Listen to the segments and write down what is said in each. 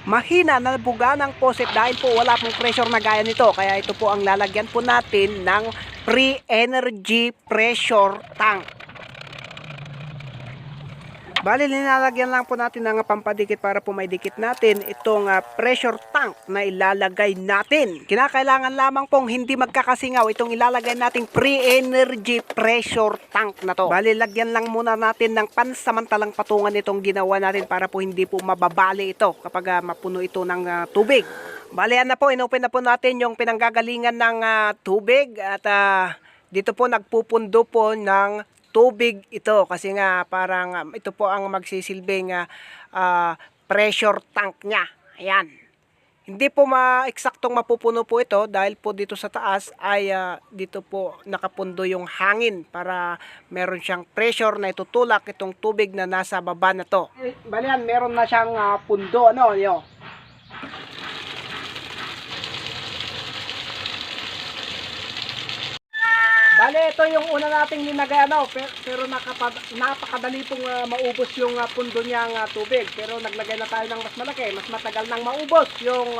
mahina na buga ng faucet dahil po wala pong pressure na gaya nito. Kaya ito po ang lalagyan po natin ng pre-energy pressure tank. Bali, nilalagyan lang po natin ng pampadikit para po may dikit natin itong pressure tank na ilalagay natin. Kinakailangan lamang pong hindi magkakasingaw itong ilalagay nating pre-energy pressure tank na to. Bali, lagyan lang muna natin ng pansamantalang patungan itong ginawa natin para po hindi po mababali ito kapag mapuno ito ng tubig. Bali, yan na po, inopen na po natin yung pinanggagalingan ng tubig at dito po nagpupundo po ng tubig ito kasi nga parang ito po ang magsisilbing pressure tank niya. Ayan. Hindi po eksaktong mapupuno po ito dahil po dito sa taas ay dito po nakapundo yung hangin para meron siyang pressure na itutulak itong tubig na nasa baba na to. Bali yan, meron na siyang pundo. Ano yun? Bale, ito yung una nating linagay pero napakadali pong maubos yung pundo niyang tubig. Pero naglagay na tayo ng mas malaki, mas matagal nang maubos yung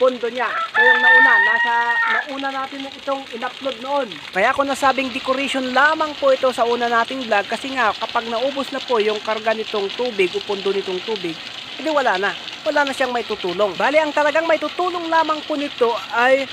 pundo niya. So yung nauna natin itong in-upload noon. Kaya ako nasabing decoration lamang po ito sa una nating vlog kasi nga kapag naubos na po yung karga nitong tubig o pundo nitong tubig, hindi wala na siyang may tutulong. Bale, ang talagang may tutulong lamang po nito ay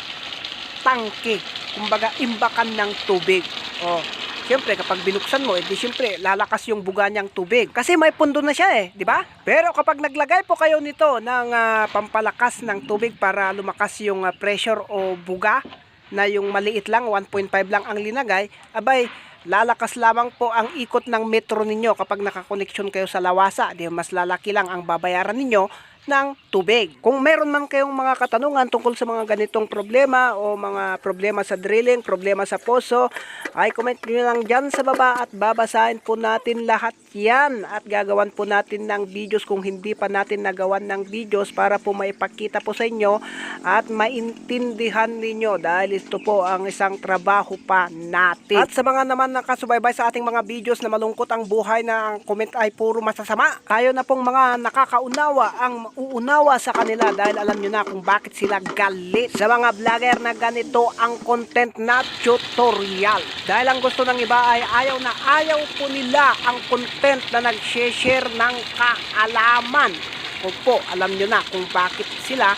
tangke. Kumbaga, imbakan ng tubig. O, siyempre, kapag binuksan mo, edi siyempre, lalakas yung buga niyang tubig. Kasi may pundo na siya di ba? Pero kapag naglagay po kayo nito ng pampalakas ng tubig para lumakas yung pressure o buga, na yung maliit lang, 1.5 lang ang linagay, abay, lalakas lamang po ang ikot ng metro ninyo kapag nakakoneksyon kayo sa lawasa. Di mas lalaki lang ang babayaran ninyo ng tubig. Kung meron man kayong mga katanungan tungkol sa mga ganitong problema o mga problema sa drilling, problema sa poso, ay comment nyo lang dyan sa baba at babasahin po natin lahat yan at gagawan po natin ng videos kung hindi pa natin nagawan ng videos para po maipakita po sa inyo at maintindihan ninyo dahil ito po ang isang trabaho pa natin. At sa mga naman nakasubaybay sa ating mga videos na malungkot ang buhay na ang comment ay puro masasama, kayo na pong mga nakakaunawa ang uunawa sa kanila dahil alam nyo na kung bakit sila galit sa mga vlogger na ganito ang content na tutorial. Dahil ang gusto ng iba ay ayaw po nila ang content na nag-share ng kaalaman. Opo, alam nyo na kung bakit sila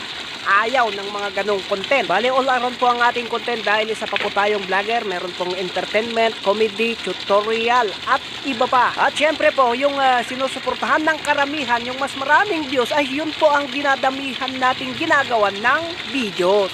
ayaw ng mga ganong content. Bali, all around po ang ating content dahil isa pa po tayong vlogger. Meron pong entertainment, comedy, tutorial at iba pa. At syempre po, yung sinusuportahan ng karamihan, yung mas maraming views, ay yun po ang dinadamihan nating ginagawa ng videos.